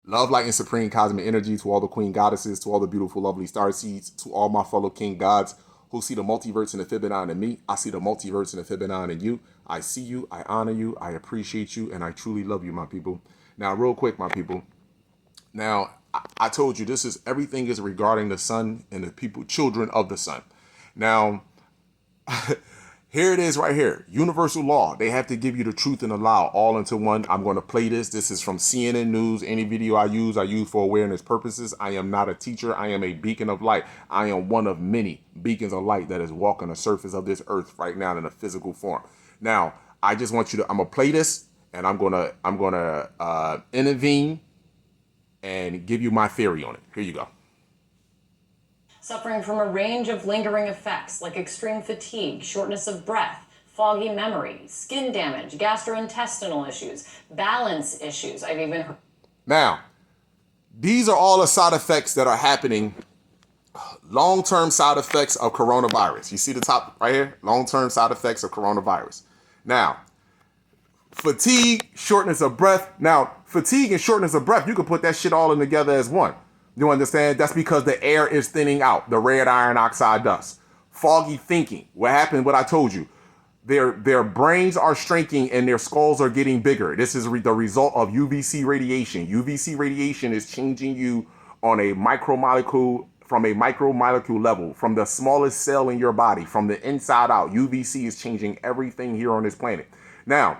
Love, light, and supreme cosmic energy to all the queen goddesses, to all the beautiful, lovely star seeds, to all my fellow king gods who see the multiverse and the Fibonacci in me. I see the multiverse and the Fibonacci in you. I see you, I honor you, I appreciate you, and I truly love you, my people. Now, real quick, my people. Now, I told you this is everything is regarding the sun and the people, children of the sun. Now, here it is right here. Universal law. They have to give you the truth and the lie all into one. I'm going to play this. This is from CNN News. Any video I use for awareness purposes. I am not a teacher. I am a beacon of light. I am one of many beacons of light that is walking the surface of this earth right now in a physical form. Now, I just want you to, I'm going to play this and I'm going to intervene and give you my theory on it. Here you go. Suffering from a range of lingering effects like extreme fatigue, shortness of breath, foggy memory, skin damage, gastrointestinal issues, balance issues. I've even heard. Now, these are all the side effects that are happening, long-term side effects of coronavirus. You see the top right here? Long-term side effects of coronavirus. Now, fatigue, shortness of breath. Now, fatigue and shortness of breath, you can put that shit all in together as one. You understand? That's because the air is thinning out, the red iron oxide dust. Foggy thinking. What happened? What I told you. Their brains are shrinking and their skulls are getting bigger. This is the result of UVC radiation. UVC radiation is changing you on a micromolecule, from a micromolecule level, from the smallest cell in your body, from the inside out. UVC is changing everything here on this planet. Now,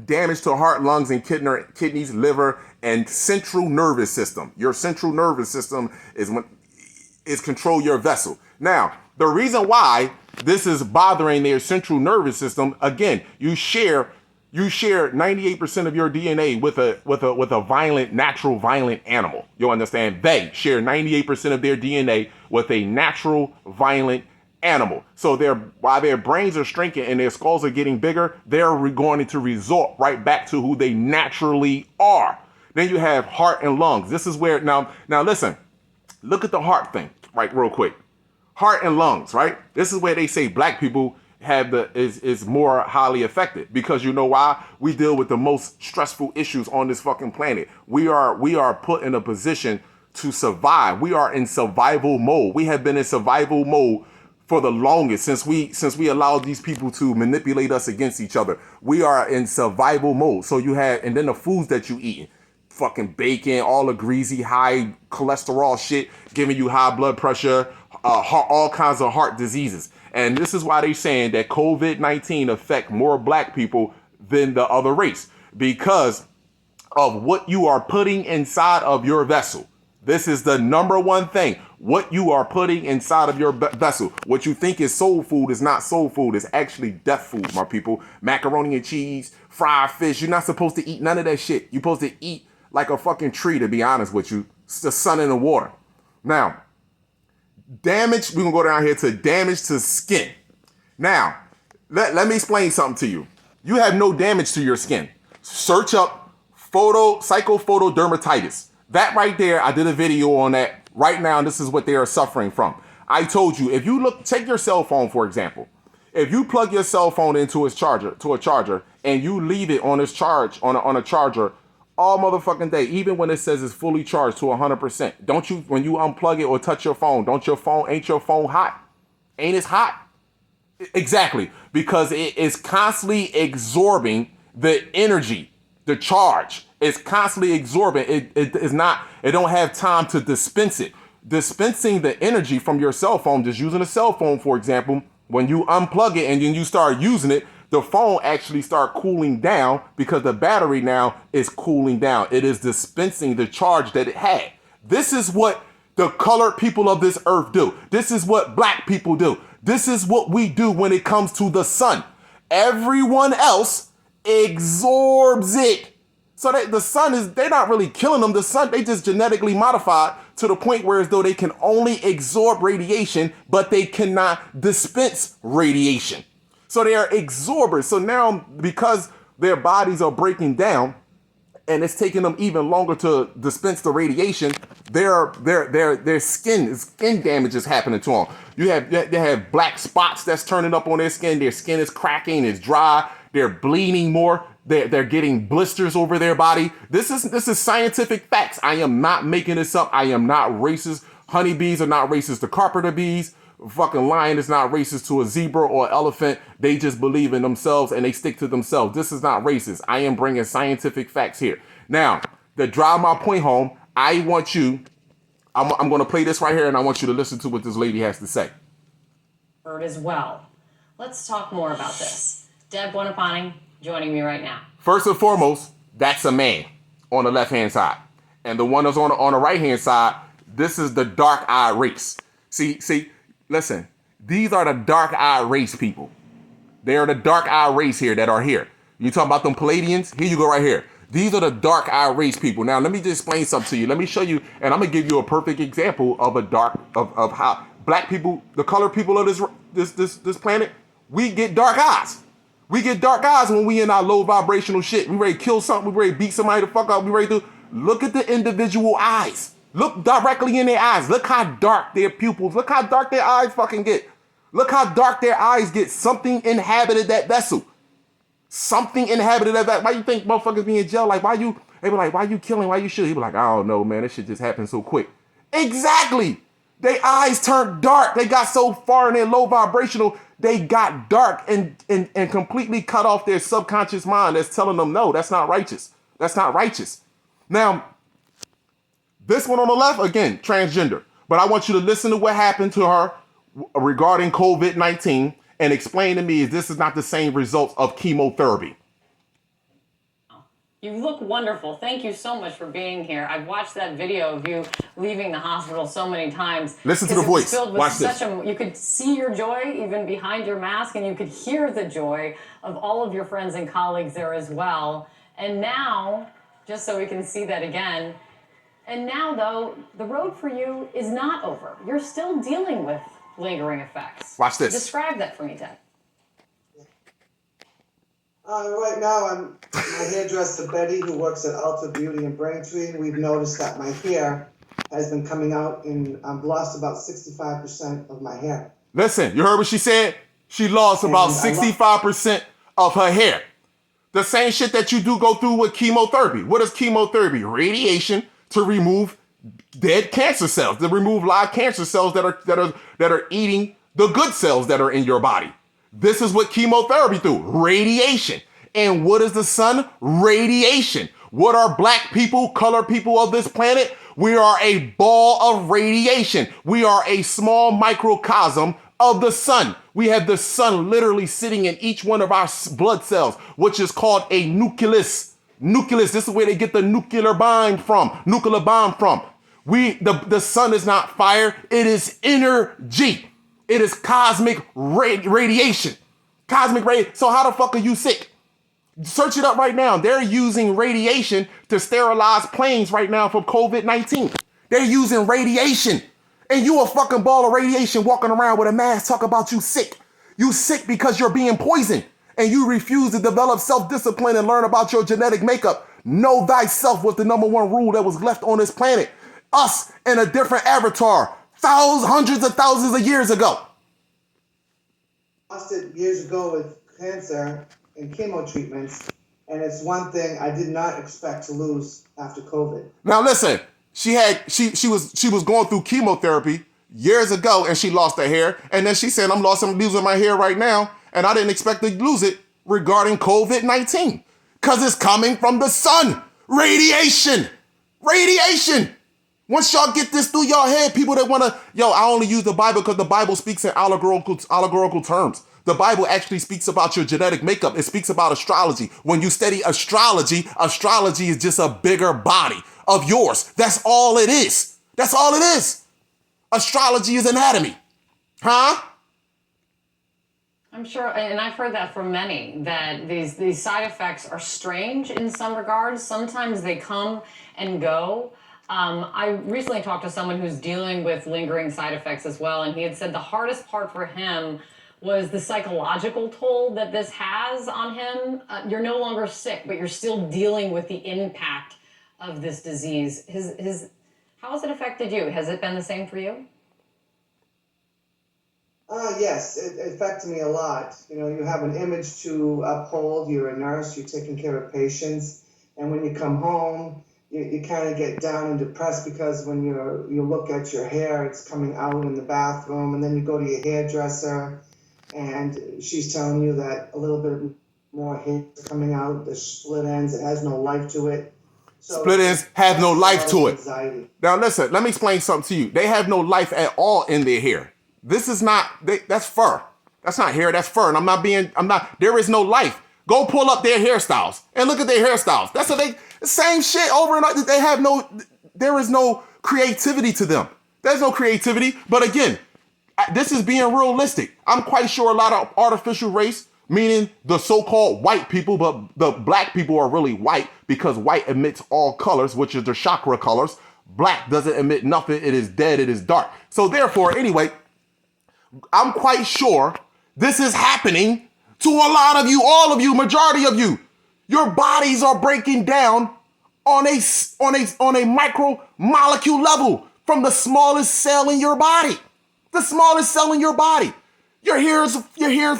damage to heart, lungs, and kidneys, liver, and central nervous system. Your central nervous system is control your vessel. Now, the reason why this is bothering their central nervous system, again, you share 98% of your DNA with a violent, natural violent animal. You understand? They share 98% of their DNA with a natural violent animal. So while their brains are shrinking and their skulls are getting bigger, they're going to resort right back to who they naturally are. Then you have heart and lungs. This is where now listen, look at the heart thing, right, real quick. Heart and lungs, right? This is where they say black people is more highly affected, because you know why? We deal with the most stressful issues on this fucking planet. We are put in a position to survive. We are in survival mode. We have been in survival mode for the longest since we allowed these people to manipulate us against each other. We are in survival mode. So you have, and then the foods that you eat, fucking bacon, all the greasy, high cholesterol shit, giving you high blood pressure, all kinds of heart diseases. And this is why they're saying that COVID-19 affect more black people than the other race, because of what you are putting inside of your vessel. This is the number one thing. What you are putting inside of your vessel. What you think is soul food is not soul food. It's actually death food, my people. Macaroni and cheese, fried fish. You're not supposed to eat none of that shit. You're supposed to eat like a fucking tree, to be honest with you. It's the sun and the water. Now, damage, we're going to go down here to damage to skin. Now, let me explain something to you. You have no damage to your skin. Search up psychophotodermatitis. That right there, I did a video on that. Right now, this is what they are suffering from. I told you, if you take your cell phone, for example. If you plug your cell phone into a charger, and you leave it on its charge, on a charger, all motherfucking day, even when it says it's fully charged to 100%. Don't you, when you unplug it or touch your phone, ain't your phone hot? Ain't it hot? Exactly, because it is constantly absorbing the energy, the charge. It's constantly absorbing. It don't have time to dispense it. Dispensing the energy from your cell phone, just using a cell phone, for example, when you unplug it and then you start using it, the phone actually start cooling down because the battery now is cooling down. It is dispensing the charge that it had. This is what the colored people of this earth do. This is what black people do. This is what we do when it comes to the sun. Everyone else absorbs it. So the sun they're not really killing them. The sun, they just genetically modified to the point where as though they can only absorb radiation, but they cannot dispense radiation. So they are absorbers. So now, because their bodies are breaking down and it's taking them even longer to dispense the radiation, their skin damage is happening to them. They have black spots that's turning up on their skin is cracking, it's dry, they're bleeding more. They're getting blisters over their body. This is scientific facts. I am not making this up. I am not racist. Honeybees are not racist to carpenter bees. Fucking lion is not racist to a zebra or elephant. They just believe in themselves and they stick to themselves. This is not racist. I am bringing scientific facts here. Now, to drive my point home, I want you, I'm going to play this right here and I want you to listen to what this lady has to say. As well. Let's talk more about this. Deb Buonapane joining me right now. First and foremost, that's a man on the left-hand side. And the one that's on the right-hand side, this is the dark-eyed race. See, listen, these are the dark-eyed race people. They are the dark-eyed race here that are here. You talking about them Palladians? Here you go right here. These are the dark-eyed race people. Now, let me just explain something to you. Let me show you, and I'm going to give you a perfect example of of how black people, the colored people of this planet, we get dark eyes. We get dark eyes when we in our low vibrational shit. We ready to kill something. We ready to beat somebody the fuck up. We ready to look at the individual eyes. Look directly in their eyes. Look how dark their pupils. Look how dark their eyes fucking get. Look how dark their eyes get. Something inhabited that vessel. Something inhabited that vessel. Why you think motherfuckers be in jail? Like, they be like, why you killing? Why you shooting? He be like, I don't know, man. This shit just happened so quick. Exactly. Their eyes turned dark. They got so far in their low vibrational, they got dark and completely cut off their subconscious mind that's telling them, no, that's not righteous. That's not righteous. Now, this one on the left, again, transgender. But I want you to listen to what happened to her regarding COVID-19 and explain to me if this is not the same results of chemotherapy. You look wonderful. Thank you so much for being here. I've watched that video of you leaving the hospital so many times. Listen to the voice. Watch this. You could see your joy even behind your mask, and you could hear the joy of all of your friends and colleagues there as well. And now, just so we can see that again, and now, though, the road for you is not over. You're still dealing with lingering effects. Watch this. Describe that for me, Ted. Right now, I'm my hairdresser Betty, who works at Ulta Beauty in Braintree. We've noticed that my hair has been coming out, and I've lost about 65% of my hair. Listen, you heard what she said? She lost about 65% of her hair. The same shit that you do go through with chemotherapy. What is chemotherapy? Radiation to remove dead cancer cells, to remove live cancer cells that are eating the good cells that are in your body. This is what chemotherapy do, radiation. And what is the sun? Radiation. What are black people, colored people of this planet? We are a ball of radiation. We are a small microcosm of the sun. We have the sun literally sitting in each one of our blood cells, which is called a nucleus. Nucleus, this is where they get the nuclear bomb from. The sun is not fire, it is energy. It is cosmic radiation. Cosmic radiation. So how the fuck are you sick? Search it up right now. They're using radiation to sterilize planes right now for COVID-19. They're using radiation. And you a fucking ball of radiation walking around with a mask talk about you sick. You sick because you're being poisoned. And you refuse to develop self-discipline and learn about your genetic makeup. Know thyself was the number one rule that was left on this planet. Us in a different avatar. Hundreds of thousands of years ago. I lost it years ago with cancer and chemo treatments, and it's one thing I did not expect to lose after COVID. Now listen, she was going through chemotherapy years ago, and she lost her hair, and then she said, I'm losing my hair right now, and I didn't expect to lose it regarding COVID-19, because it's coming from the sun. Radiation. Once y'all get this through your head, people that want to, I only use the Bible because the Bible speaks in allegorical terms. The Bible actually speaks about your genetic makeup. It speaks about astrology. When you study astrology is just a bigger body of yours. That's all it is. Astrology is anatomy. Huh? I'm sure, and I've heard that from many, that these side effects are strange in some regards. Sometimes they come and go. I recently talked to someone who's dealing with lingering side effects as well, and he had said the hardest part for him was the psychological toll that this has on him. You're no longer sick, but you're still dealing with the impact of this disease. How has it affected you? Has it been the same for you? Yes, it affected me a lot. You know, you have an image to uphold. You're a nurse. You're taking care of patients, and when you come home, you kind of get down and depressed because when you look at your hair, it's coming out in the bathroom, and then you go to your hairdresser, and she's telling you that a little bit more hair is coming out. The split ends. It has no life to it. So Split ends have no life to it. anxiety. Now listen, let me explain something to you. They have no life at all in their hair. This is not, that's fur. That's not hair, that's fur. And there is no life. Go pull up their hairstyles and look at their hairstyles. That's what the same shit over and over. There is no creativity to them. There's no creativity. But again, this is being realistic. I'm quite sure a lot of artificial race, meaning the so-called white people, but the black people are really white because white emits all colors, which is their chakra colors. Black doesn't emit nothing. It is dead. It is dark. So therefore, anyway, I'm quite sure this is happening to a lot of you, all of you, majority of you. Your bodies are breaking down on a micro molecule level from the smallest cell in your body. The smallest cell in your body. Your hair is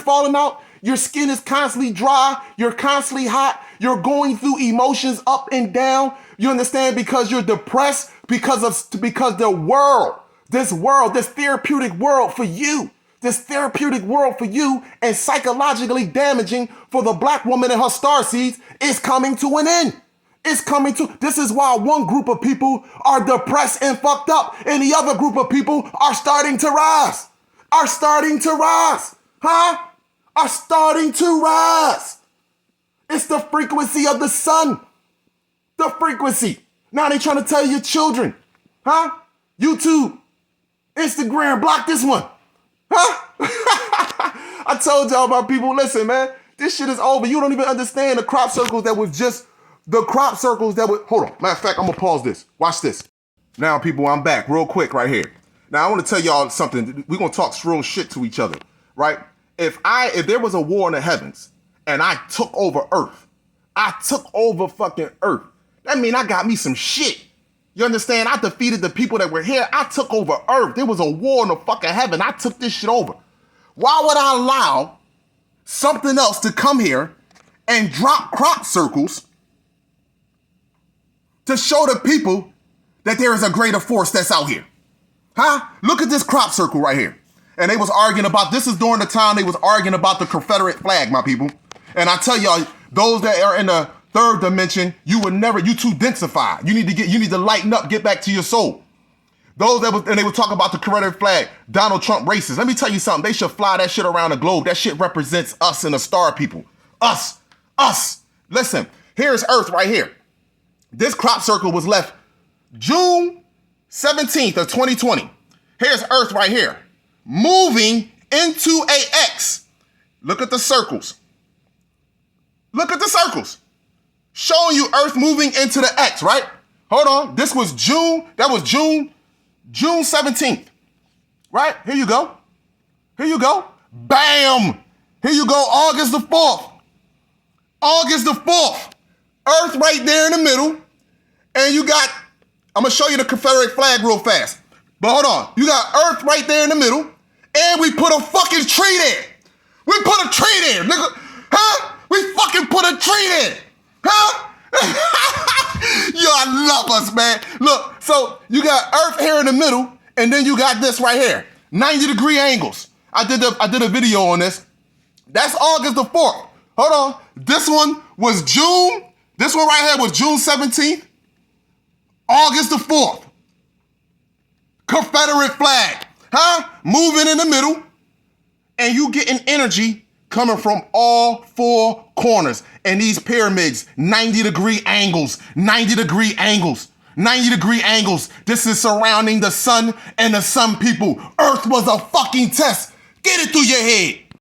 falling out. Your skin is constantly dry. You're constantly hot. You're going through emotions up and down. You understand? Because you're depressed because the world, this therapeutic world for you, and psychologically damaging for the black woman and her starseeds is coming to an end. This is why one group of people are depressed and fucked up, and the other group of people are starting to rise. Are starting to rise. It's the frequency of the sun. The frequency. Now they trying to tell your children, YouTube, Instagram, block this one. I told y'all about people, listen, man, this shit is over. You don't even understand the crop circles that was hold on. Matter of fact, I'm gonna pause this. Watch this. Now, people, I'm back real quick right here. Now, I want to tell y'all something. We're gonna talk real shit to each other, right? If there was a war in the heavens and I took over Earth, fucking Earth, that mean I got me some shit. You understand? I defeated the people that were here. I took over Earth. There was a war in the fucking heaven. I took this shit over. Why would I allow something else to come here and drop crop circles to show the people that there is a greater force that's out here? Look at this crop circle right here. And they was arguing about, this is during the time they was arguing about the Confederate flag, my people. And I tell y'all, those that are in the third dimension, you too densified. You need to lighten up, get back to your soul. They would talk about the Confederate flag, Donald Trump racist. Let me tell you something. They should fly that shit around the globe. That shit represents us and the star people. Us. Listen, here's Earth right here. This crop circle was left June 17th of 2020. Here's Earth right here, moving into a X. Look at the circles. Showing you Earth moving into the X, right? Hold on. This was June. That was June 17th. Right? Here you go. Bam. Here you go. August the 4th. Earth right there in the middle. And I'm going to show you the Confederate flag real fast. But hold on. You got Earth right there in the middle. And we put a fucking tree there. Nigga. We fucking put a tree there. Y'all love us, man. Look, so you got Earth here in the middle, and then you got this right here, 90-degree angles. I did a video on this. That's August the 4th. Hold on. This one was June. This one right here was June 17th. August the 4th. Confederate flag. Moving in the middle, and you getting energy coming from all four corners. And these pyramids, 90-degree angles. This is surrounding the sun and the sun people. Earth was a fucking test. Get it through your head.